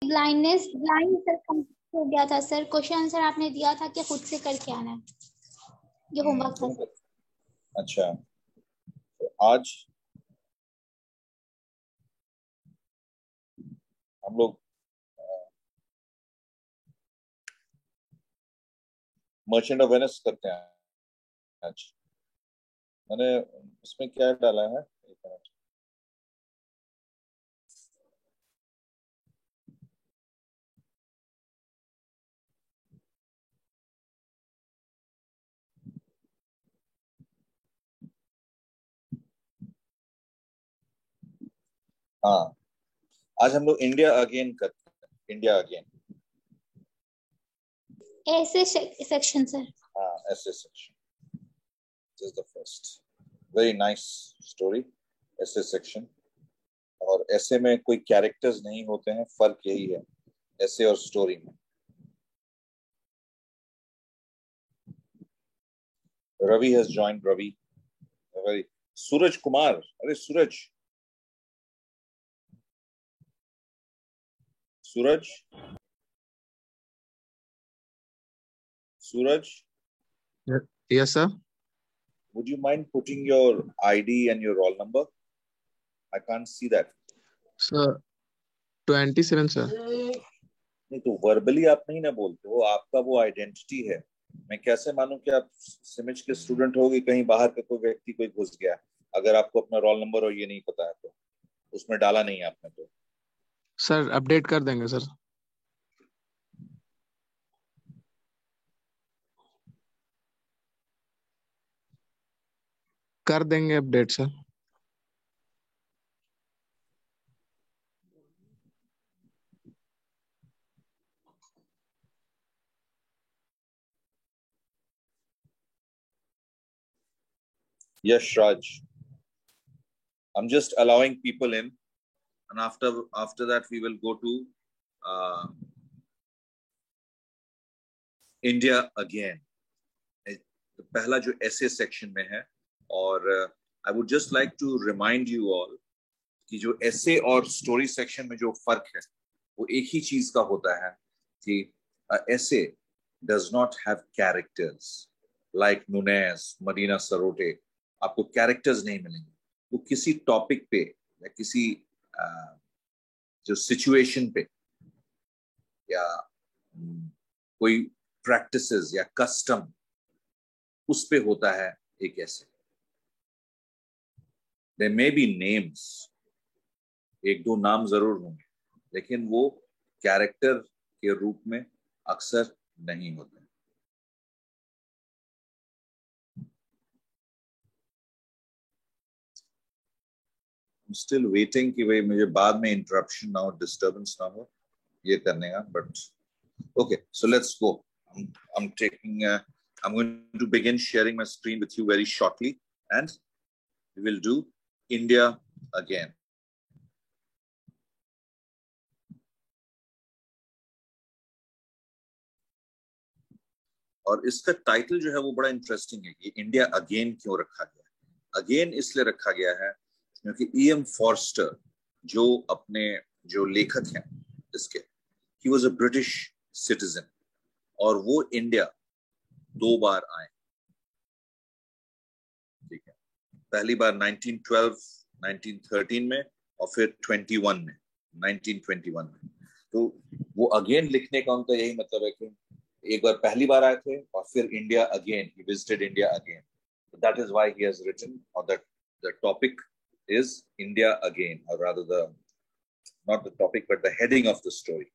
Blindness blind sir complete हो गया था सर। क्वेश्चन आंसर आपने दिया था कि खुद से करके आना है, ये होमवर्क था सर। अच्छा, तो आज हम लोग मर्चेंट ऑफ वेनिस करते हैं आज। मैंने इसमें क्या डाला है, एक मिनट। हाँ, आज हम लोग इंडिया अगेन करते हैं, इंडिया अगेन। ऐसे सेक्शन सर। हाँ, ऐसे section. This is the first very nice story, ऐसे सेक्शन। और ऐसे में कोई कैरेक्टर्स नहीं होते हैं, फर्क यही है ऐसे और स्टोरी में। Ravi has joined, Ravi very. Suraj Kumar, अरे सूरज, सूरज, सूरज, Yes, sir. would you mind putting your ID and your roll number? I can't see that. Sir, 27, sir. नहीं तो वर्बली आप नहीं ना बोलते हो, आपका वो आइडेंटिटी है। मैं कैसे मानूं कि आप सिमिज के स्टूडेंट हो कि कहीं बाहर का कोई व्यक्ति कोई घुस गया, अगर आपको अपना रोल नंबर और ये नहीं पता है तो, उसमें डाला नहीं आपने तो। सर अपडेट कर देंगे सर। कर देंगे update sir. Yes, Raj. I'm just allowing people in, and after that we will go to India again. पहला जो ऐसे सेक्शन में है, और I would just like to remind you all कि जो ऐसे और स्टोरी सेक्शन में जो फर्क है वो एक ही चीज का होता है कि ऐसे does not have characters like Nunes, Marina Sarote। आपको कैरेक्टर्स नहीं मिलेंगे, वो किसी टॉपिक पे या किसी जो सिचुएशन पे या कोई प्रैक्टिसेस या कस्टम उस पे होता है एक ऐसे। There may be names, एक दो नाम जरूर होंगे, लेकिन वो कैरेक्टर के रूप में अक्सर नहीं होते। I'm still waiting कि भाई मुझे बाद में इंटरप्शन ना हो, डिस्टर्बेंस ना हो ये करने का, but okay, so let's go. I'm taking I'm going to begin sharing my screen with you very shortly, and we will do India again. और इसका टाइटल जो है वो बड़ा इंटरेस्टिंग है कि इंडिया अगेन क्यों रखा गया है। अगेन इसलिए रखा गया है क्योंकि E.M. फॉर्स्टर जो अपने जो लेखक हैं इसके, he was a British citizen, और वो इंडिया 2 बार आए। ठीक है, पहली बार 1912 1913 में, और फिर 21 में 1921 में। तो वो अगेन लिखने का उनका यही मतलब है कि एक बार पहली बार आए थे और फिर India again, he visited India again. So that is why he has written, or that the topic is India again, or rather not the topic but the heading of the story.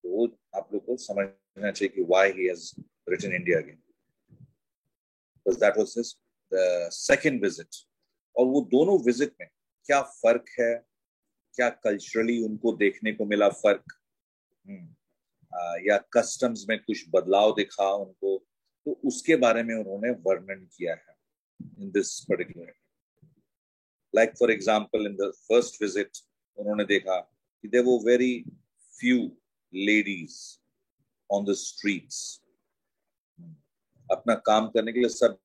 तो वो आप लोग को समझना चाहिए कि why he has written India again, because that was his the second visit. और वो दोनों विजिट में क्या फर्क है, क्या कल्चरली उनको देखने को मिला फर्क, या कस्टम्स में कुछ बदलाव दिखा उनको, तो उसके बारे में उन्होंने वर्णन किया है in this particular. Like for example in the first visit उन्होंने देखा कि there were very few ladies on the streets. अपना काम करने के लिए सब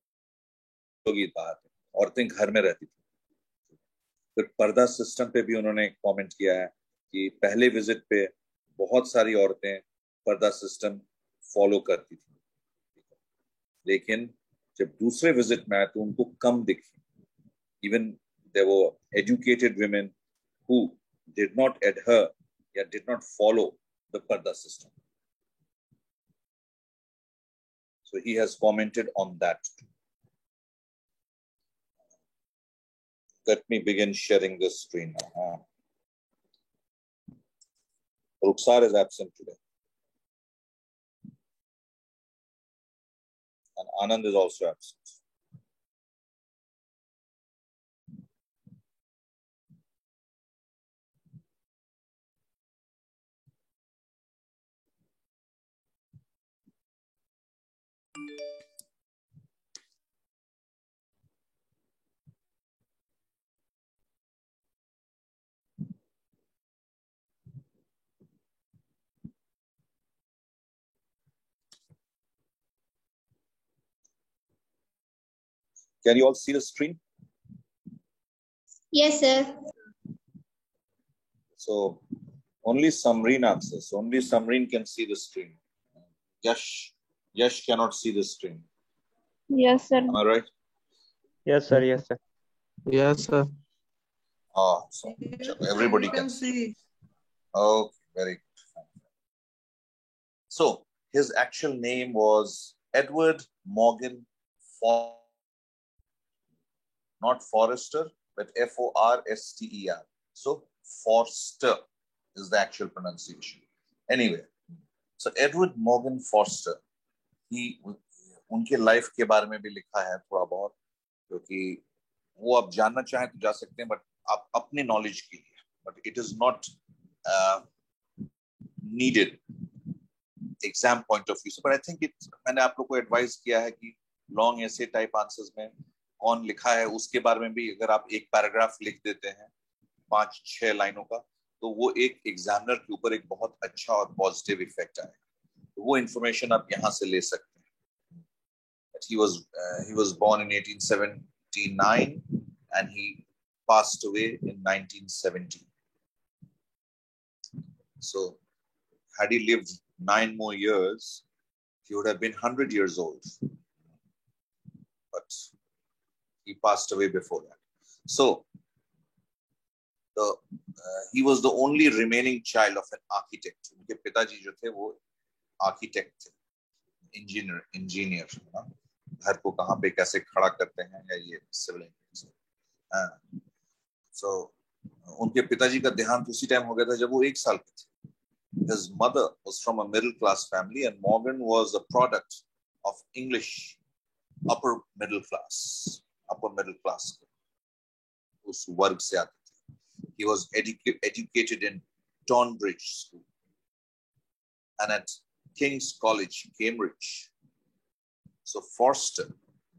लोग ही बाहर थे, औरतें घर में रहती थी। फिर पर्दा सिस्टम पे भी उन्होंने कमेंट किया है कि पहले विजिट पे बहुत सारी औरतें पर्दा सिस्टम फॉलो करती थी, लेकिन जब दूसरे विजिट में आए तो उनको कम दिखी. Even there were educated women who did not adhere या did not follow the parda system. So he has commented on that. Let me begin sharing this screen now. Rukhsar is absent today. And Anand is also absent. Can you all see the screen? Yes, sir. So only Samreen answers. Only Samreen can see the screen. Yash cannot see the screen. Yes, sir. Am I right? Yes, sir. Yes, sir. Yes, sir. So everybody can see. Okay, very good. So his actual name was Edward Morgan not Forrester, but Forster. So Forster is the actual pronunciation. Anyway, so Edward Morgan Forster, उनके life के बारे में भी लिखा है थोड़ा बहुत, क्योंकि वो आप जानना चाहें तो जा सकते हैं, बट आप अपने नॉलेज के लिए, but it is not needed exam point of view से. बट आई थिंक मैंने आप लोग को एडवाइस किया है कि लॉन्ग ऐसे टाइप आंसर्स में कौन लिखा है उसके बारे में भी अगर आप एक पैराग्राफ लिख देते हैं 5-6 लाइनों का, तो वो एक एग्जामिनर के ऊपर एक बहुत अच्छा और पॉजिटिव इफेक्ट आएगा. तो वो इंफॉर्मेशन आप यहाँ से ले सकते हैं. He was born in 1879 and he passed away in 1970. So had he lived 9 more years, he would have been 100 years old. But he passed away before that. So he was the only remaining child of an architect. उनके पिताजी जो थे वो architect थे, engineer. घर को कहाँ पे कैसे खड़ा करते हैं या ये सिविल इंजीनियर. So उनके पिताजी का देहांत उसी टाइम हो गया था जब वो 1 साल के थे. His mother was from a middle class family and Morgan was a product of English upper middle class. उस वर्ग से आते थे. He was educated in Tonbridge School and at King's College, Cambridge. So Forster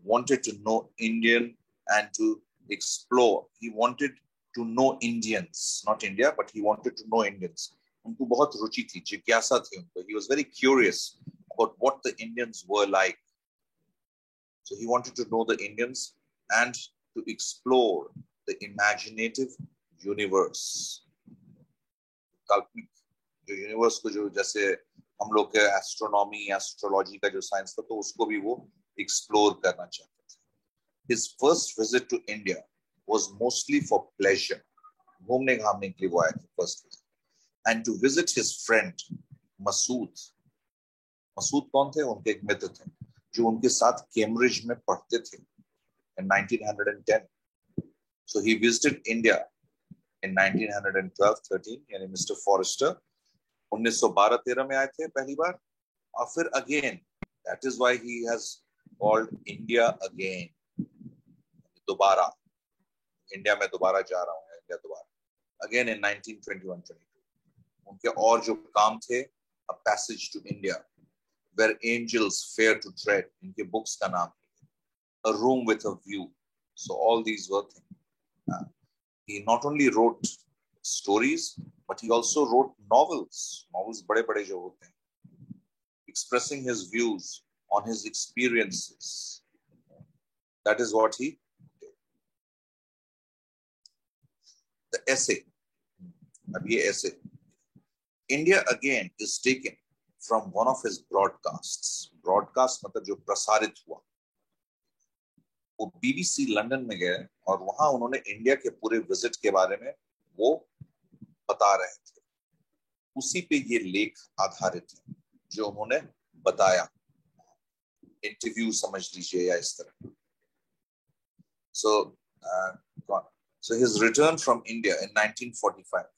wanted to know Indian and to explore. He wanted to know Indians, not India, but he wanted to know Indians. उनको बहुत रुचि थी, जिज्ञासा थी उनको. He was very curious about what the Indians were like. So he wanted to know the Indians and to explore the imaginative universe. काल्पनिक जो universe को, जो जैसे हम लोग के एस्ट्रोनॉमी, एस्ट्रोलॉजी का जो साइंस था, तो उसको भी वो एक्सप्लोर करना चाहते थे. His first visit to India was mostly for pleasure. घूमने घामने के लिए वो आए थे first visit. And to visit his friend Masood. Masood कौन थे? उनके एक मित्र थे जो उनके साथ कैम्ब्रिज में पढ़ते थे in 1910. So he visited India in 1912-13, यानी मिस्टर फॉरेस्टर 1912-13 में आए थे पहली बार, और फिर again, that is why he has called India again. दोबारा इंडिया में दोबारा जा रहा हूँ, इंडिया दोबारा. Again in 1921-22. उनके और जो काम थे, A Passage to India, Where Angels Fear to Tread, इनके बुक्स का नाम है. A Room with a View. So all these were things. He not only wrote stories, but he also wrote novels. Novels बड़े बड़े जो होते हैं, expressing his views on his experiences. That is what he did. The essay. अब ये essay. India again is taken from one of his broadcasts. Broadcast मतलब जो प्रसारित हुआ, वो BBC लंदन में गए और वहां उन्होंने इंडिया के पूरे विजिट के बारे में वो बता रहे थे। उसी पे ये लेख आधारित है जो उन्होंने बताया, इंटरव्यू समझ लीजिए या इस तरह। So his return from India in 1945,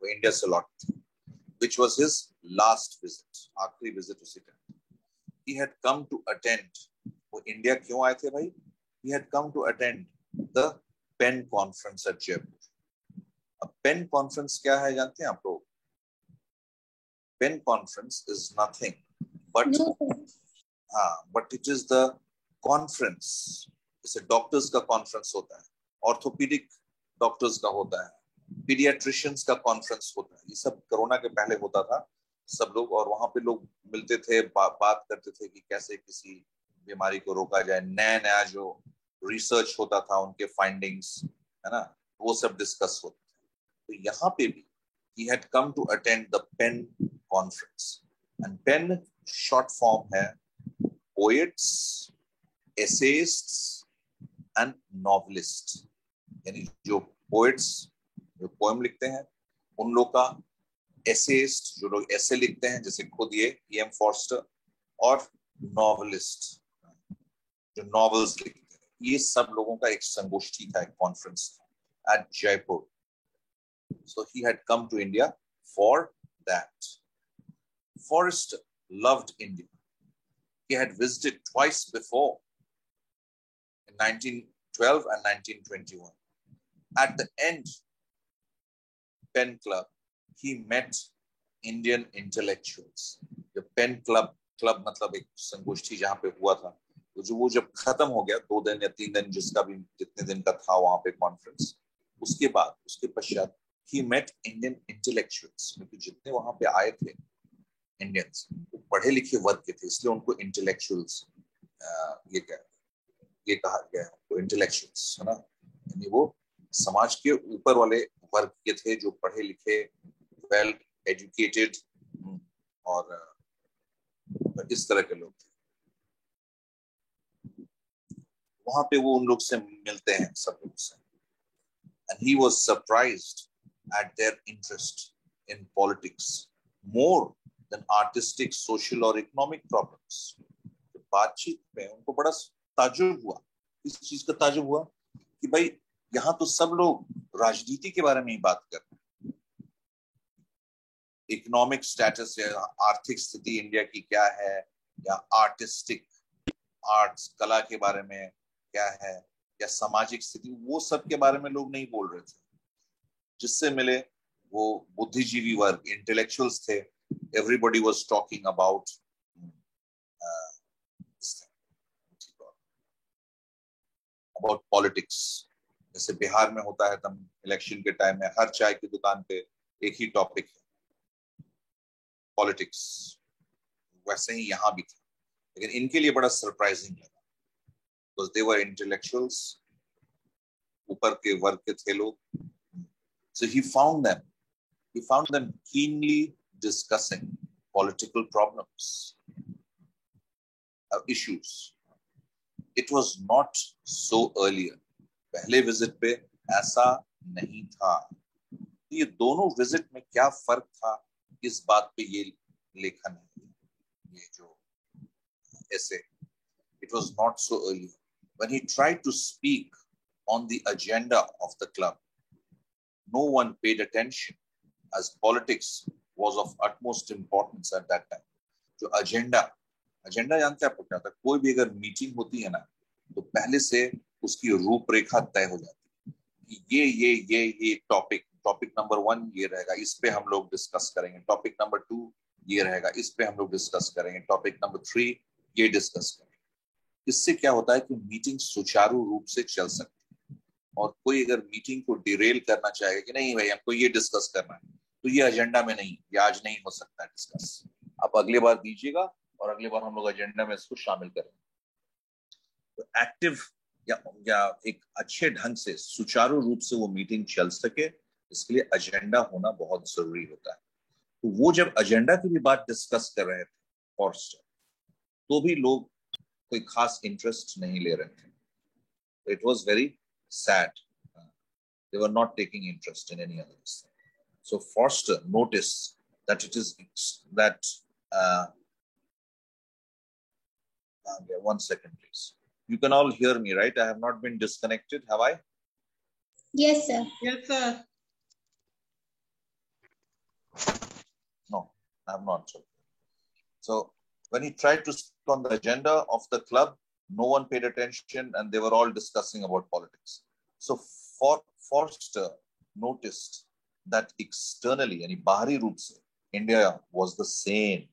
वो इंडिया से लौटे थे, which was his last visit, आखिरी विजिट उसी time. He had come to attend, वो इंडिया क्यों आए थे भाई? He had come to attend the PEN conference at Jaipur. अब PEN conference क्या है जानते हैं आप लोग? PEN conference is nothing but but it is the conference, जैसे डॉक्टर्स का कॉन्फ्रेंस होता है, ऑर्थोपेडिक डॉक्टर्स का होता है, पीडियाट्रिशियंस का कॉन्फ्रेंस होता है, ये सब कोरोना के पहले होता था सब लोग, और वहां पे लोग मिलते थे, बात करते थे कि कैसे किसी बीमारी को रोका जाए, नया नया जो रिसर्च होता था उनके फाइंडिंग्स है ना, वो सब डिस्कस होते थे। तो यहाँ पे भी he had come to attend the PEN conference, and PEN short form है poets, essayists and novelists, यानी जो poets जो पोएम लिखते हैं उन लोग का, एसेइस्ट जो लोग ऐसे लिखते हैं जैसे खुद ये E.M. फॉर्स्टर, और नॉवलिस्ट जो नॉवेल्स लिखते हैं, ये सब लोगों का एक संगोष्ठी था, एक कॉन्फ्रेंस था at Jaipur. So he had come to India for that. Forrester loved India. He had visited twice before, in 1912 and 1921. At the end, PEN Club, he met Indian intellectuals. The PEN Club मतलब एक संगोष्ठी जहाँ पे हुआ था, तो जो वो जब खत्म हो गया 2 दिन या 3 दिन, जिसका भी जितने दिन का था वहां पे कॉन्फ्रेंस, उसके बाद उसके पश्चात he met Indian intellectuals, क्योंकि जितने वहां पे आए थे इंडियंस वो पढ़े लिखे वर्ग के थे, इसलिए उनको इंटेलेक्चुअल्स ये कहा गया है, इंटेलेक्चुअल्स है ना, यानी वो समाज के ऊपर वाले वर्ग के थे, जो पढ़े लिखे, वेल एजुकेटेड और इस तरह के लोग थे। वहां पे वो उन लोग से मिलते हैं, सब लोग से, and he was surprised at their interest in politics more than artistic, social or economic problems. तो बातचीत में उनको बड़ा ताजुब हुआ। इस चीज का ताजुब हुआ कि भाई यहाँ तो सब लोग राजनीति के बारे में ही बात कर रहे हैं, इकोनॉमिक स्टेटस या आर्थिक स्थिति इंडिया की क्या है, या आर्टिस्टिक आर्ट्स कला के बारे में क्या है, या सामाजिक स्थिति, वो सब के बारे में लोग नहीं बोल रहे थे। जिससे मिले वो बुद्धिजीवी वर्ग, इंटेलेक्चुअल्स थे, everybody was talking about politics. जैसे बिहार में होता है तब इलेक्शन के टाइम में हर चाय की दुकान पे एक ही टॉपिक है, पॉलिटिक्स, वैसे ही यहाँ भी था। लेकिन इनके लिए बड़ा सरप्राइजिंग लगा, बिकॉज़ दे वर इंटेलेक्चुअल्स, ऊपर के वर्ग के थे लोग। So he found them keenly discussing political problems, issues. It was not so earlier. पहले विजिट पे ऐसा नहीं था। ये दोनों विजिट में क्या फर्क था, इस बात पे ये लेखन है, ये जो ऐसे। It was not so earlier. When he tried to speak on the agenda of the club, no one paid attention, as politics was of utmost importance at that time. जो एजेंडा जानते हैं आपको क्या होता है? कोई भी अगर मीटिंग होती है ना, तो पहले से उसकी रूपरेखा तय हो जाती है कि ये टॉपिक नंबर 1 ये रहेगा, इस पे हम लोग डिस्कस करेंगे, टॉपिक नंबर 2 ये रहेगा, इस पे हम लोग डिस्कस करेंगे, टॉपिक नंबर 3 ये डिस्कस करेंगे। इससे क्या होता है कि मीटिंग सुचारू रूप से चल सकती है। और कोई अगर मीटिंग को डिरेल करना चाहेगा कि नहीं भाई हमको ये डिस्कस करना है, तो ये एजेंडा में नहीं, ये आज नहीं हो सकता डिस्कस, आप अगले बार दीजिएगा और अगले बार हम लोग एजेंडा में इसको शामिल करेंगे। तो एक्टिव या एक अच्छे ढंग से सुचारू रूप से वो मीटिंग चल सके, इसके लिए एजेंडा होना बहुत जरूरी होता है। तो वो जब एजेंडा की भी बात डिस्कस कर रहे थे फॉर्स्टर, तो भी लोग कोई खास इंटरेस्ट नहीं ले रहे थे. It was very sad. They were not taking interest in any other thing. So Forster noticed that it is that one second please. You can all hear me, right? I have not been disconnected, have I? Yes, sir. Yes, sir. No, I have not. So when he tried to speak on the agenda of the club, no one paid attention and they were all discussing about politics. So Forster noticed that externally, यानी बाहरी रूप से, India was the same.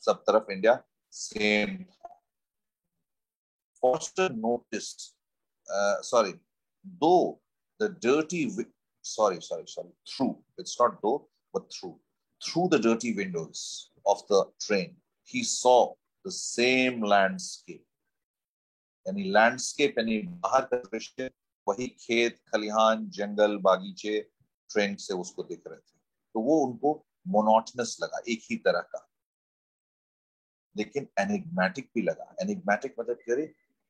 सब तरफ India same. Forster noticed, though the dirty, through, it's not though, but through the dirty windows of the train, he saw the same landscape. यानी landscape यानी बाहर का दृश्य, वही खेत, खलिहान, जंगल, बागीचे ट्रेन से उसको दिख रहे थे. तो वो उनको मोनोटनस लगा, एक ही तरह का, लेकिन एनिग्मेटिक भी लगा. एनिग्मेटिक मतलब क्या,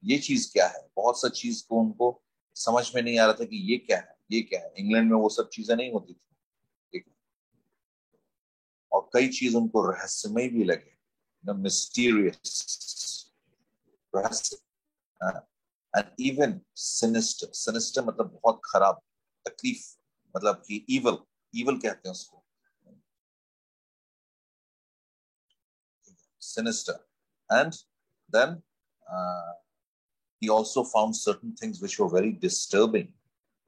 ये चीज क्या है? बहुत सा चीज को उनको समझ में नहीं आ रहा था कि ये क्या है, ये क्या है. इंग्लैंड में वो सब चीजें नहीं होती थी, और कई चीज उनको रहस्यमय भी लगे, मिस्टीरियस, रहस्य, and even sinister. Sinister मतलब बहुत खराब, तकलीफ, मतलब कि evil कहते हैं उसको, sinister. And then he also found certain things which were very disturbing.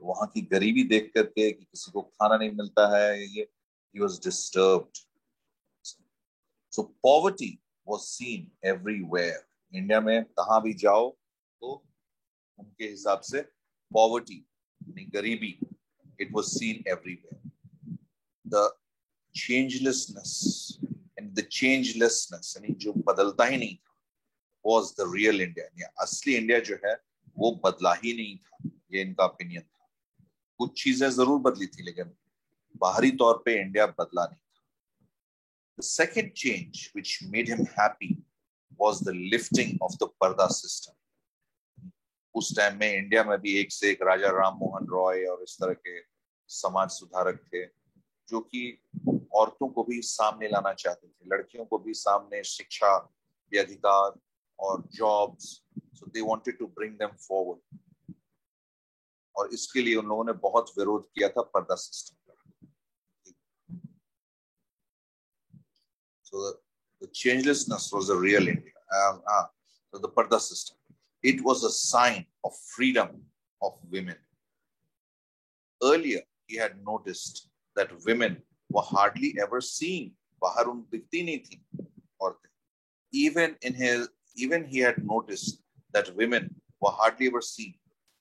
वहां की गरीबी देख करके कि किसी को खाना नहीं मिलता है, ये, he was disturbed. So poverty was seen everywhere. India में कहाँ भी जाओ तो उनके हिसाब से पॉवर्टी, गरीबी, it was seen everywhere. The changelessness यानी जो बदलता ही नहीं था, was the real India. असली इंडिया जो है वो बदला ही नहीं था, ये इनका ओपिनियन था. कुछ चीजें जरूर बदली थी, लेकिन बाहरी तौर पे इंडिया बदला नहीं था. The second change which made him happy was the lifting of the पर्दा system. उस टाइम में इंडिया में भी एक से एक राजा राम मोहन रॉय और इस तरह के समाज सुधारक थे, जो कि औरतों को भी सामने लाना चाहते थे, लड़कियों को भी सामने शिक्षा, अधिकार और jobs. So they wanted to bring them forward, और इसके लिए उन लोगों ने बहुत विरोध किया था पर्दा सिस्टम का. So the changelessness was the real India. So the purdah system, it was a sign of freedom of women. Earlier, he had noticed that women were hardly ever seen. बाहर उन दिखती नहीं थी औरतें. Even he had noticed that women were hardly ever seen.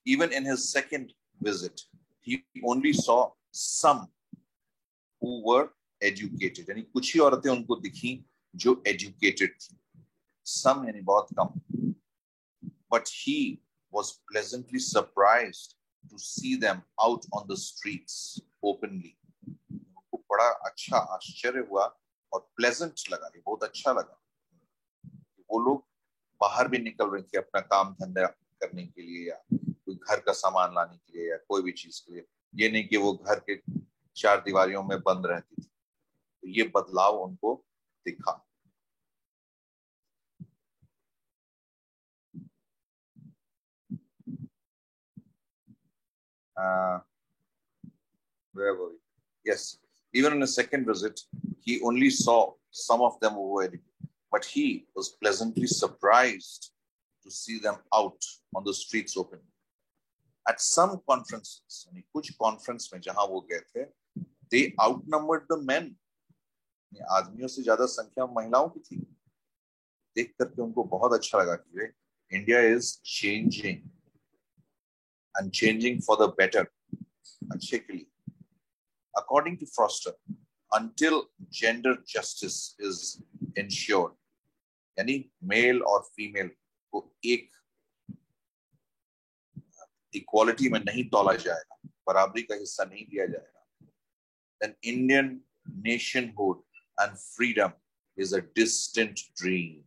Even in his second visit, he only saw some who were educated. यानी कुछ ही औरतें उनको दिखी जो educated थी. Some यानी बहुत कम. But he was pleasantly surprised to see them out on the streets openly. उनको बड़ा अच्छा आश्चर्य हुआ और pleasant लगा, ये बहुत अच्छा लगा. वो लोग बाहर भी निकल रहे थे अपना काम धंधा करने के लिए, या कोई घर का सामान लाने के लिए, या कोई भी चीज के लिए. ये नहीं कि वो घर के चार दीवारियों में बंद रहती थी. तो ये बदलाव उनको दिखा. Where were we? Yes, even in a second visit, he only saw some of them who were educated, but he was pleasantly surprised to see them out on the streets open. At some conferences, कुछ conference में जहां वो गए थे, they outnumbered the men. आदमियों से ज्यादा संख्या महिलाओं की थी. देख करके उनको बहुत अच्छा लगा कि India is changing and changing for the better. अच्छे के लिए. According to Forster, until gender justice is ensured, यानी मेल और फीमेल को एक इक्वालिटी में नहीं तोला जाएगा, बराबरी का हिस्सा नहीं दिया जाएगा, then Indian nationhood and freedom is a distant dream.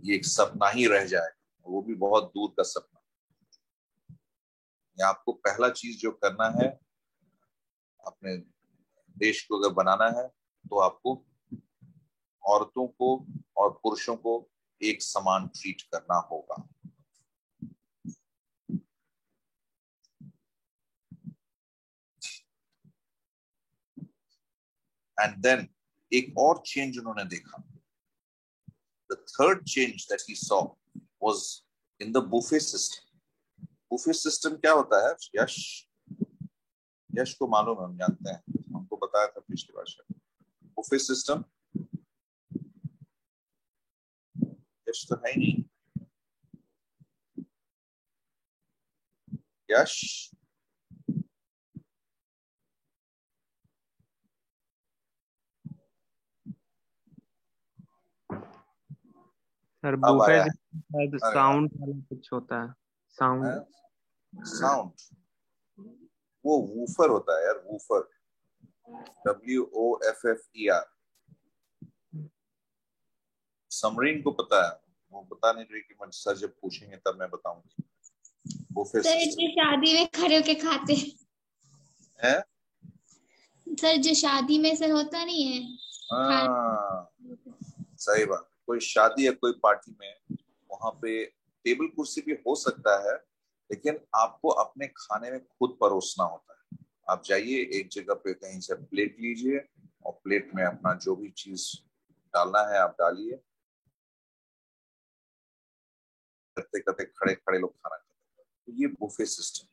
ये एक सपना ही रह जाए, वो भी बहुत दूर का सपना। ये आपको पहला चीज जो करना है अपने देश को अगर बनाना है, तो आपको औरतों को और पुरुषों को एक समान ट्रीट करना होगा। एंड देन एक और चेंज उन्होंने देखा। The third change that he saw was in the buffet system. Buffet system क्या होता है? यश को मालूम है, हम जानते हैं, हमको बताया था पिछली बार। बुफे सिस्टम यश तो है ही नहीं। यश सर अब बुफे आया है। शायद साउंड वाला कुछ होता है। साउंड वो वूफर होता है यार, वूफर, WOFFER। समरीन को पता है, वो बता नहीं रही कि मैं सर जब पूछेंगे तब मैं बताऊंगी। बुफे सर जो शादी में खड़े होके खाते हैं सर, जो शादी में सर होता नहीं है। हाँ, सही बात। कोई शादी या कोई पार्टी में वहां पे टेबल कुर्सी भी हो सकता है, लेकिन आपको अपने खाने में खुद परोसना होता है। आप जाइए एक जगह पे, कहीं से प्लेट लीजिए और प्लेट में अपना जो भी चीज डालना है आप डालिए। करते करते खड़े खड़े लोग खाना खाते हैं, तो ये बुफे सिस्टम।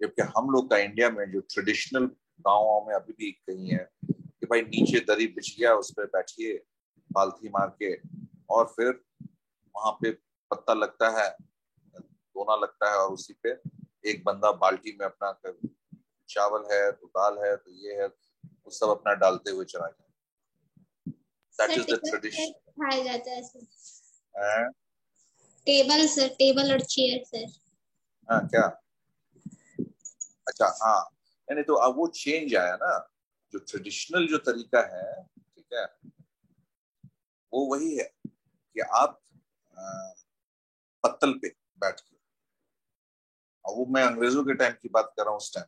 जबकि हम लोग का इंडिया में जो ट्रेडिशनल गाँव में अभी भी कहीं है कि भाई नीचे दरी बिछ गया, उस पर बैठिए पालथी मार के, और फिर वहां पे पत्ता लगता है, दोना लगता है, और उसी पे एक बंदा बाल्टी में अपना चावल है तो दाल है तो ये है, वो सब अपना डालते हुए चला जाए। That is the tradition. खाया जाता है सर टेबल, सर टेबल और चेयर सर। हाँ क्या? अच्छा हाँ, नहीं तो अब वो चेंज आया ना। जो ट्रेडिशनल जो तरीका है, ठीक है, वो वही है कि आप पत्तल पे बैठ के, और वो मैं अंग्रेजों के टाइम की बात कर रहा हूँ उस टाइम।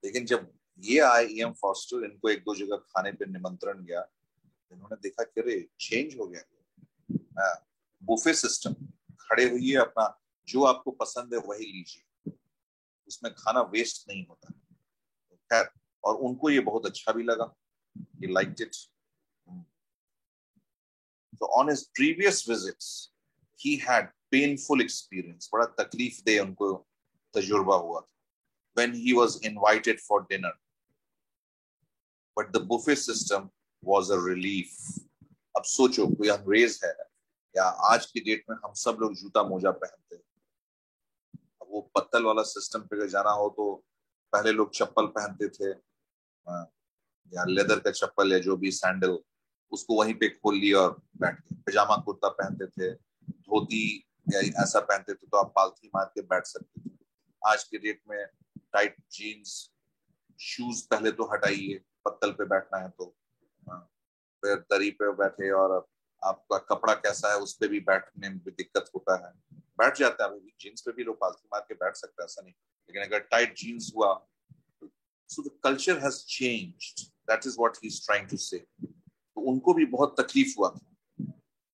लेकिन जब ये आए EM फॉस्टर, इनको एक दो जगह खाने पे निमंत्रण गया, इन्होंने देखा कि अरे चेंज हो गया। बुफे सिस्टम, खड़े हुई है, अपना जो आपको पसंद है वही लीजिए, उसमें खाना वेस्ट नहीं होता। खैर, और उनको ये बहुत अच्छा भी लगा, he liked it. So on his previous visits he had painful experience, बड़ा तकलीफ दे उनको तजुर्बा हुआ था, when he was invited for dinner, but the buffet system was a relief. अब सोचो कोई अंग्रेज है, या आज की डेट में हम सब लोग जूता मोजा पहनते हैं, अब वो पत्तल वाला सिस्टम पे जाना हो तो पहले लोग चप्पल पहनते थे, या लेदर का चप्पल या जो भी सैंडल, उसको वहीं पे खोल लिया और बैठ गए। पजामा कुर्ता पहनते थे, धोती या ऐसा पहनते थे तो आप पालथी मार के बैठ सकते थे। आज के डेट में टाइट जीन्स, शूज पहले तो हटाइए, पत्तल पे बैठना है तो फिर दरी पे बैठे, और आपका कपड़ा कैसा है उस पे भी बैठने में भी दिक्कत होता है। बैठ जाते हैं, अभी जीन्स पे भी लोग पालथी मार के बैठ सकते हैं, ऐसा नहीं, लेकिन अगर टाइट जीन्स हुआ, so the culture has changed, that is what he is trying to say। तो उनको भी बहुत तकलीफ हुआ था,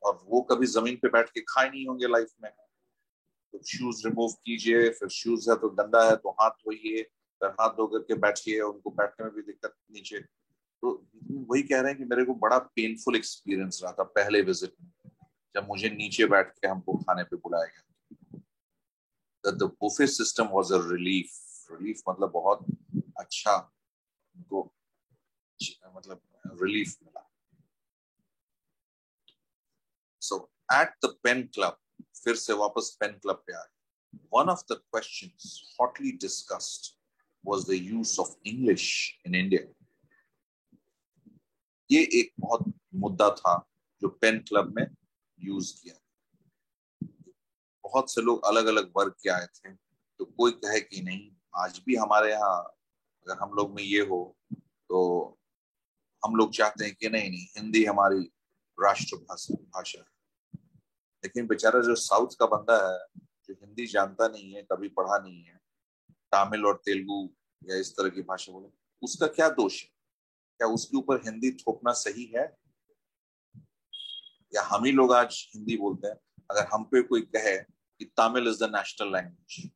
और वो कभी जमीन पे बैठ के खाए नहीं होंगे लाइफ में। तो शूज रिमूव कीजिए, फिर शूज है तो गंदा है तो हाथ धोइए, फिर हाथ धो करके बैठिए, उनको बैठने में भी दिक्कत नीचे। तो वही कह रहे हैं कि मेरे को बड़ा पेनफुल एक्सपीरियंस रहा था पहले विजिट में, जब मुझे नीचे बैठ के हमको खाने पे बुलाया गया। The buffet system was a relief। Relief मतलब बहुत अच्छा, उनको मतलब रिलीफ मिला। So at the Pen Club, फिर से वापस पेन क्लब पे आए, one of the questions hotly discussed was the use of English in India। ये एक बहुत मुद्दा था जो पेन क्लब में यूज किया। बहुत से लोग अलग अलग वर्ग के आए थे, तो कोई कहे कि नहीं, आज भी हमारे यहाँ अगर हम लोग में ये हो तो हम लोग चाहते हैं कि नहीं नहीं हिंदी हमारी भाषा है, लेकिन बेचारा जो साउथ का बंदा है जो हिंदी जानता नहीं है, कभी पढ़ा नहीं है, तमिल और तेलुगु या इस तरह की भाषा बोले, उसका क्या दोष है? क्या उसके ऊपर हिंदी थोपना सही है? या हम ही लोग आज हिंदी बोलते हैं, अगर हम पे कोई कहे कि Tamil is the national language,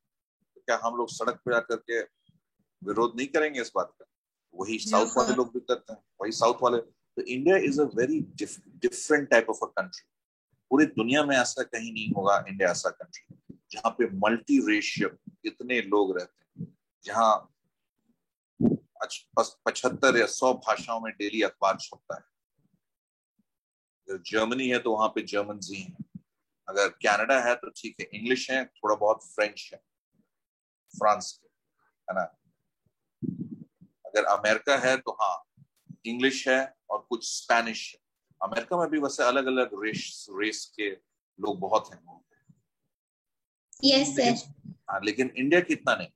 तो क्या हम लोग सड़क पे आकर के विरोध नहीं करेंगे इस बात का? वही साउथ वाले लोग भी करते हैं, वही साउथ वाले। तो India is a very different type of a country. पूरी दुनिया में ऐसा कहीं नहीं होगा, इंडिया ऐसा कंट्री जहाँ पे मल्टी रेशियल इतने लोग रहते हैं, जहाँ 75 या 100 भाषाओं में डेली अखबार छपता है। अगर जर्मनी है तो वहां पे जर्मन जी हैं, अगर कनाडा है तो ठीक है इंग्लिश है, थोड़ा बहुत फ्रेंच है, फ्रांस के, है ना। अगर अमेरिका है तो हाँ इंग्लिश है और कुछ स्पेनिश है। अमेरिका में भी वैसे अलग अलग रेस के लोग बहुत हैं। Yes sir. लेकिन इंडिया कितना नहीं,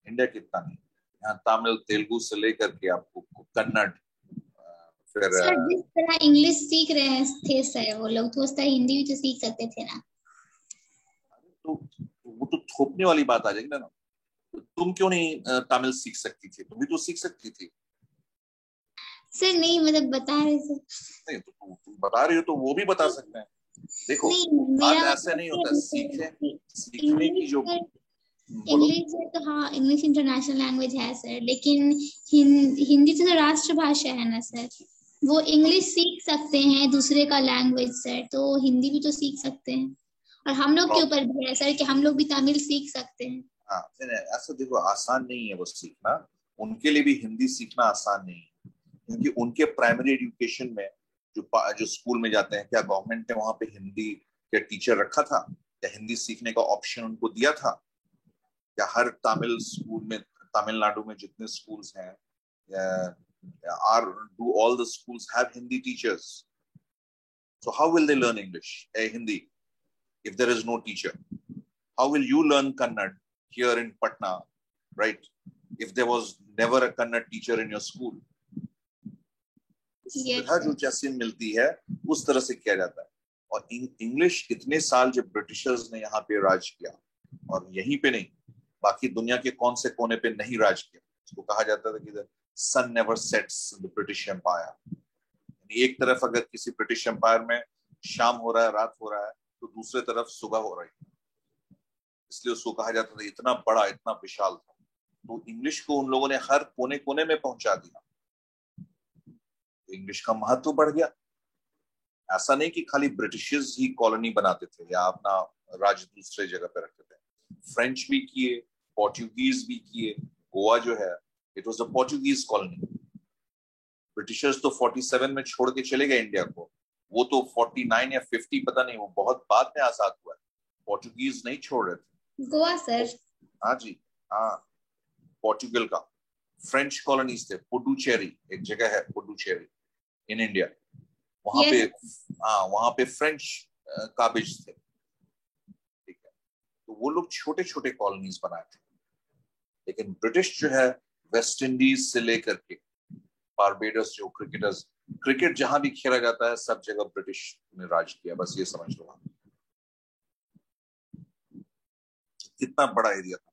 इंडिया कितना नहीं। यहाँ तमिल तेलुगु से लेकर के आपको कन्नड़, फिर सर जिस तरह इंग्लिश सीख रहे थे सर वो लोग, तो उस तरह हिंदी भी तो सीख सकते थे ना। तो वो तो थोपने वाली बात आ जाएगी ना। तो तुम क्यों नहीं तमिल सीख सकती थी? तुम भी तो सीख सकती थी। सर नहीं मतलब बता रहे सर। नहीं तो तुम बता रही हो तो वो भी बता सकते हैं। देखो नहीं आज मेरा ऐसा नहीं होता, सीखने की इंग्लिश जो सर, बोलो। इंग्लिश सर तो हाँ इंग्लिश इंटरनेशनल लैंग्वेज है सर, लेकिन हिंदी तो राष्ट्रभाषा है ना सर। वो इंग्लिश सीख सकते हैं दूसरे का लैंग्वेज सर, तो हिंदी भी तो सीख सकते हैं। और हम लोग के ऊपर भी है सर कि हम लोग भी तमिल सीख सकते हैं। हाँ ऐसा देखो आसान नहीं है वो सीखना, उनके लिए भी हिंदी सीखना आसान नहीं है, क्योंकि उनके प्राइमरी एजुकेशन में जो स्कूल में जाते हैं, क्या गवर्नमेंट ने वहां पे हिंदी के टीचर रखा था? क्या हिंदी सीखने का ऑप्शन उनको दिया था? क्या हर तमिल स्कूल में, तमिलनाडु में जितने स्कूल्स हैं, do all the schools have Hindi teachers? So how will they learn English, Hindi, if there is no teacher? How will you learn Kannada here in Patna, right, if there was never a Kannada teacher in your school? सुविधा जो जैसे मिलती है उस तरह से किया जाता है। और इंग्लिश इतने साल जब ब्रिटिशर्स ने यहाँ पे राज किया, और यहीं पे नहीं बाकी दुनिया के कौन से कोने पे नहीं राज किया, उसको कहा जाता था कि sun never sets in the British Empire. एक तरफ अगर किसी ब्रिटिश एम्पायर में शाम हो रहा है, रात हो रहा है, तो दूसरे तरफ सुबह हो रही है, इसलिए उसको कहा जाता था इतना बड़ा, इतना विशाल था। तो इंग्लिश को उन लोगों ने हर कोने कोने में पहुंचा दिया, इंग्लिश का महत्व बढ़ गया। ऐसा नहीं कि खाली ब्रिटिशर्स ही कॉलोनी बनाते थे या अपना राज्य दूसरे जगह पे रखते थे, फ्रेंच भी किए, पोर्टुगीज भी किए। गोवा जो है it was a Portuguese colony. Britishers तो 47 में छोड़ के चले गए इंडिया को, वो तो 49 या 50 पता नहीं, वो बहुत बाद में आजाद हुआ है। पोर्टुगीज नहीं छोड़ रहे थे गोवा सर। हाँ जी हाँ, पोर्टुगल का फ्रेंच कॉलोनीज थे। पुडुचेरी एक जगह है, पुडुचेरी इन इंडिया, वहां पे हाँ वहां पे फ्रेंच काबिज थे, ठीक है। तो वो लोग छोटे छोटे कॉलोनीज बनाए थे। लेकिन ब्रिटिश जो है वेस्ट इंडीज से लेकर के बारबेडस, जो क्रिकेट जहां भी खेला जाता है सब जगह ब्रिटिश ने राज किया, बस ये समझ लो। कितना बड़ा एरिया था।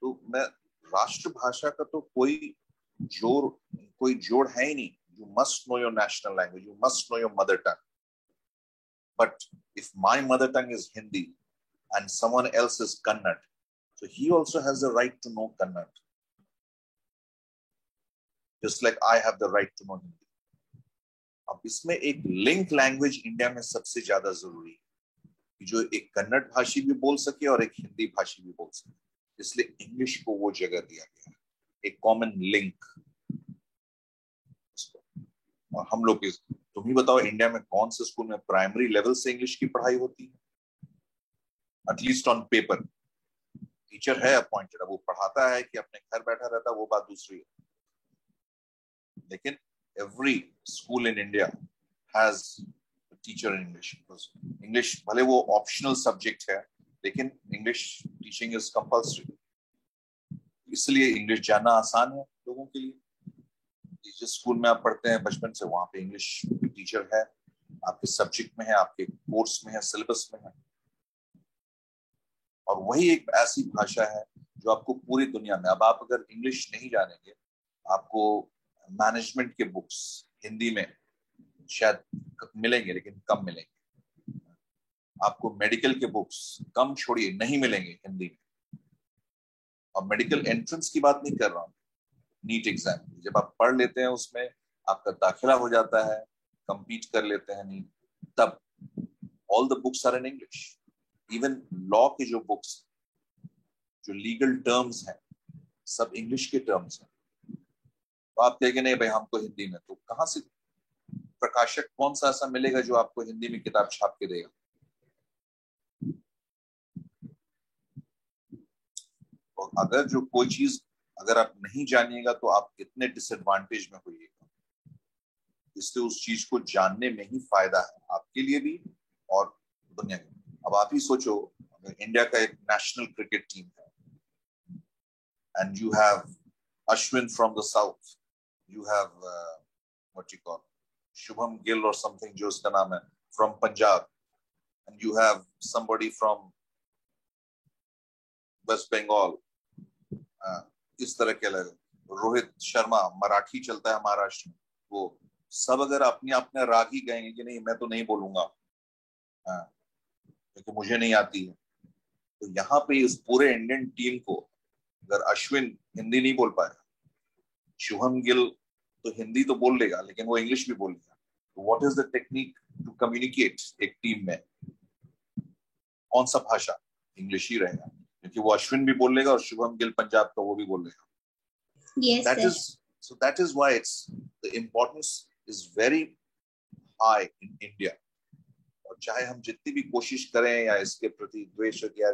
तो मैं राष्ट्रभाषा का तो कोई जोड़ है ही नहीं। You must know your national language. You must know your mother tongue. But if my mother tongue is Hindi and someone else is Kannada, so he also has the right to know Kannada, just like I have the right to know Hindi. अब इसमें एक link language India में सबसे ज्यादा जरूरी है, कि जो एक कन्नड़ भाषी भी बोल सके और एक हिंदी भाषी भी बोल सके, इसलिए इंग्लिश को वो जगह दिया गया है, एक कॉमन लिंक। और हम लोग तुम ही बताओ इंडिया में कौन से स्कूल में प्राइमरी लेवल से इंग्लिश की पढ़ाई होती है? एटलीस्ट ऑन पेपर टीचर है अपॉइंटेड, वो पढ़ाता है कि अपने घर बैठा रहता है, वो बात दूसरी है। लेकिन every school in India has teacher in English. English भले वो ऑप्शनल सब्जेक्ट है, लेकिन इंग्लिश टीचिंग इज कंपल्सरी। इसलिए इंग्लिश जानना आसान है लोगों के लिए, जिस स्कूल में आप पढ़ते हैं बचपन से, वहां पे इंग्लिश टीचर है, आपके सब्जेक्ट में है, आपके कोर्स में है, सिलेबस में है। और वही एक ऐसी भाषा है जो आपको पूरी दुनिया में, अब आप अगर इंग्लिश नहीं जानेंगे, आपको मैनेजमेंट के बुक्स हिंदी में शायद मिलेंगे, लेकिन कम मिलेंगे। आपको मेडिकल के बुक्स कम छोड़िए, नहीं मिलेंगे हिंदी में। और मेडिकल एंट्रेंस की बात नहीं कर रहा हूँ, नीट एग्जाम जब आप पढ़ लेते हैं, उसमें आपका दाखिला हो जाता है, कंपीट कर लेते हैं नीट, तब all the books are in English. Even law के जो बुक्स, जो लीगल टर्म्स हैं, सब इंग्लिश के टर्म्स हैं। तो आप कहेंगे नहीं भाई हमको हिंदी में, तो कहाँ से, प्रकाशक कौन सा ऐसा मिलेगा जो आपको हिंदी में किताब छाप के देगा? और अगर जो कोई चीज अगर आप नहीं जानिएगा तो आप कितने डिसएडवांटेज में होइएगा। इसलिए उस चीज को जानने में ही फायदा है, आपके लिए भी और दुनिया के लिए। अब आप ही सोचो, अगर इंडिया का एक नेशनल क्रिकेट टीम है and you have Ashwin from the south, you have what you call Shubman Gill और समथिंग जो उसका नाम है, from Punjab, and you have somebody from West Bengal, इस तरह के अलग, रोहित शर्मा मराठी चलता है महाराष्ट्र में, वो सब अगर अपने अपने राग ही गाएंगे कि नहीं मैं तो नहीं बोलूंगा क्योंकि मुझे नहीं आती है, तो यहाँ पे इस पूरे इंडियन टीम को अगर अश्विन हिंदी नहीं बोल पाया, शुभम गिल तो हिंदी तो बोल लेगा लेकिन वो इंग्लिश भी बोल लेगा, तो what is the technique to communicate एक टीम में? कौन सा भाषा? इंग्लिश ही रहेगा, क्योंकि वो अश्विन भी बोल लेगा और शुभम गिल पंजाब का वो भी बोल लेगा। Yes, That sir. that is why the importance is very high in India. और चाहे हम जितनी भी कोशिश करें या इसके प्रति द्वेष या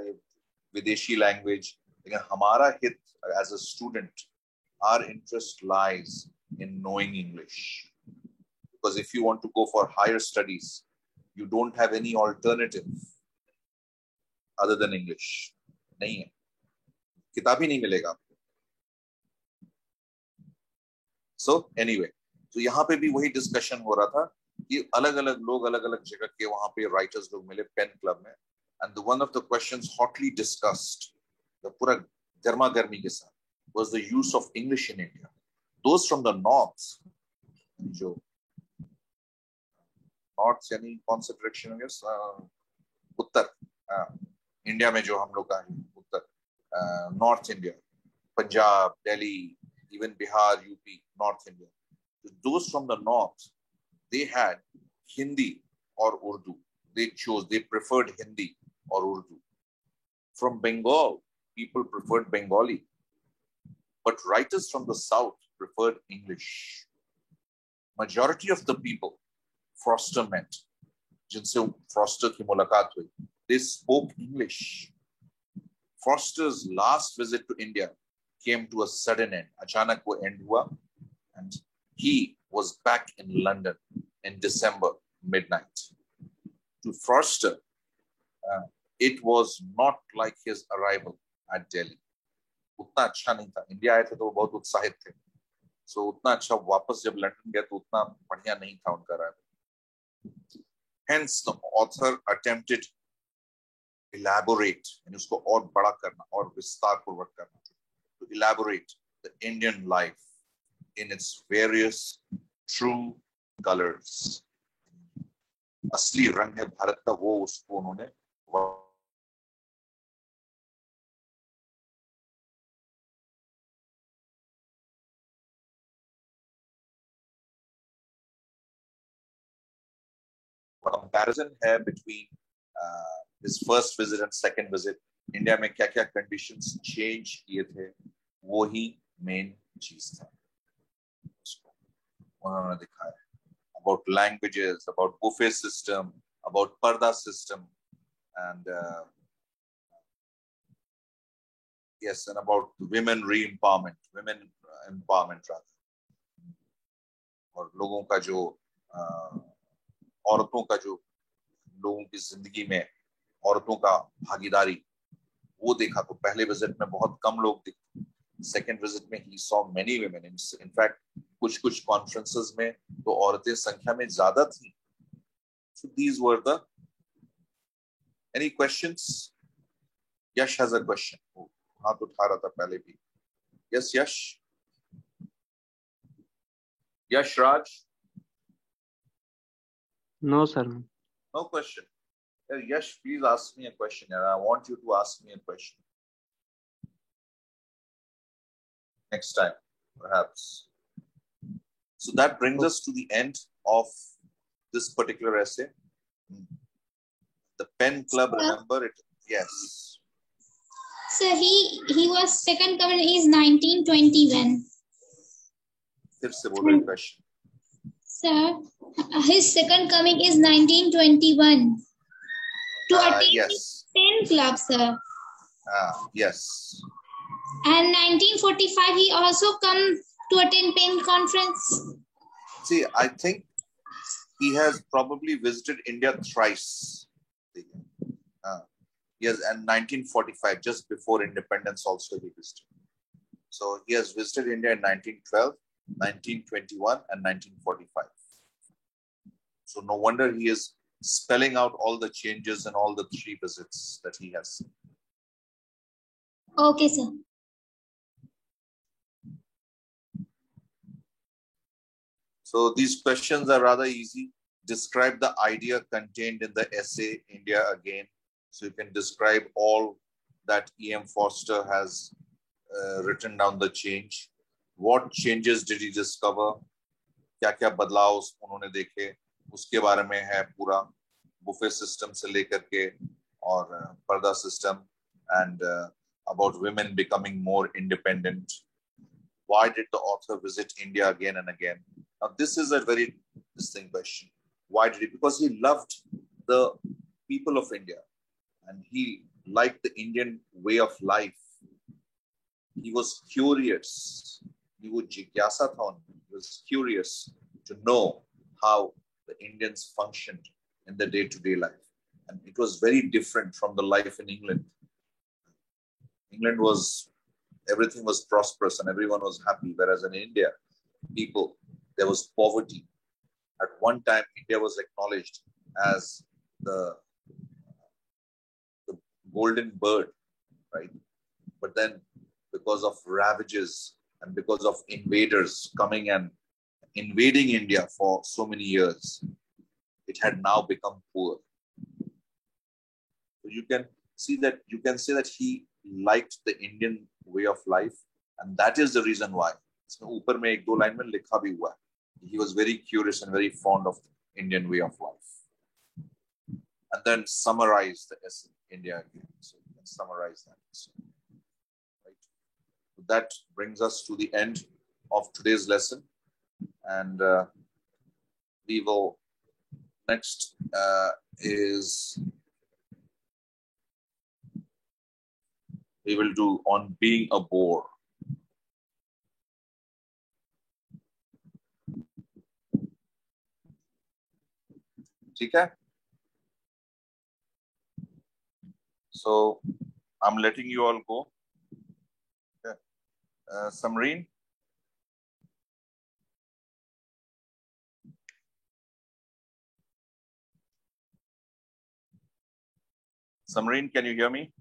विदेशी लैंग्वेज, लेकिन हमारा हित as a student, our interest lies in knowing English. Because if you want to go for higher studies, you don't have any alternative other than English. नहीं है, किताब ही नहीं मिलेगा आपको। So anyway, तो यहाँ पे भी वही डिस्कशन हो रहा था कि अलग अलग लोग अलग अलग जगह के वहां पे राइटर्स लोग मिले पेन क्लब में, and one of the questions hotly discussed, पूरा गर्मा गर्मी के साथ, was the use of English in India. Those from the north, जो नॉर्थ यानी कौन सा डायरेक्शन है, उत्तर इंडिया में जो हम लोग का है, उत्तर north India, Punjab, Delhi, even Bihar, UP, North India. Those from the north, they had Hindi or Urdu. They preferred Hindi or Urdu. From Bengal, people preferred Bengali. But writers from the south preferred English. Majority of the people Foster met, जिनसे Foster की मुलाकात हुई, they spoke English. Foster's last visit to India came to a sudden end. अचानक वो end हुआ, and he was back in London in December midnight. To Foster, it was not like his arrival at Delhi. उतना अच्छा नहीं था। India आए थे तो वो बहुत उत्साहित थे, so उतना अच्छा वापस जब लंदन गए तो उतना बढ़िया नहीं था उनका arrival. Hence the author attempted elaborate, यानी उसको और बड़ा करना और विस्तार पूर्वक करना, to elaborate the Indian life in its various true colors. असली रंग है भारत का, वो उसको उन्होंने comparison है between his first visit and second visit. India में क्या क्या कंडीशंस चेंज किए थे, वो ही मेन चीज था उन्होंने दिखाया. About languages, about buffet system, about parda system, and yes, and about women empowerment rather. और लोगों का जो औरतों का जो लोगों की जिंदगी में औरतों का भागीदारी, वो देखा. तो पहले विजिट में बहुत कम लोग दिखे. सेकेंड विजिट में he saw many women. In fact, कुछ कॉन्फ्रेंसेस में तो औरतें संख्या में ज्यादा थी. So these were the. Any questions? Yash has a question. हाथ उठा रहा था पहले भी. Yes, Yash. Yash Raj. No, sir. No question. Yash, please ask me a question, and I want you to ask me a question next time, perhaps. So that brings us to the end of this particular essay. The Pen Club, remember it? Yes. Sir, he was second coming is 1921. फिर से बोलो question. Sir, his second coming is 1921 to attend Yes. his Pen Club, sir. Yes. And 1945 he also come to attend Pen Conference. See, I think he has probably visited India thrice. Yes, and 1945, just before independence, also he visited. So he has visited India in 1912, 1921, and 1945. So no wonder he is spelling out all the changes and all the 3 visits that he has seen. Okay, sir. So these questions are rather easy. Describe the idea contained in the essay, India Again. So you can describe all that E.M. Forster has written down the change. What changes did he discover? क्या-क्या बदलाव उन्होंने देखे? उसके बारे में है पूरा. Buffet system से लेकर के और पर्दा system, and about women becoming more independent. Why did the author visit India again and again? Now this is a very distinct question. Why did he? Because he loved the people of India and he liked the Indian way of life. He was curious. He was curious to know how the Indians functioned in the day-to-day life. And it was very different from the life in England. England was, everything was prosperous and everyone was happy. Whereas in India, there was poverty. At one time, India was acknowledged as the golden bird, right? But then because of ravages and because of invaders coming and invading India for so many years, it had now become poor. So you can say that he liked the Indian way of life, and that is the reason why. ऊपर में 1-2 line में लिखा भी हुआ है. He was very curious and very fond of the Indian way of life. And then summarize the essay, India Again. So you can summarize that. Right. So that brings us to the end of today's lesson. And we will next we will do on being a bore. Okay? So I'm letting you all go. Okay. Samreen? Samreen, can you hear me?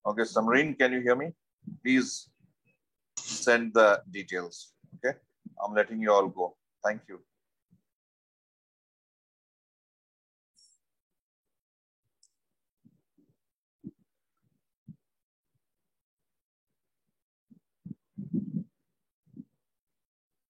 Okay, Samreen, can you hear me? Please send the details. Okay, I'm letting you all go. Thank you.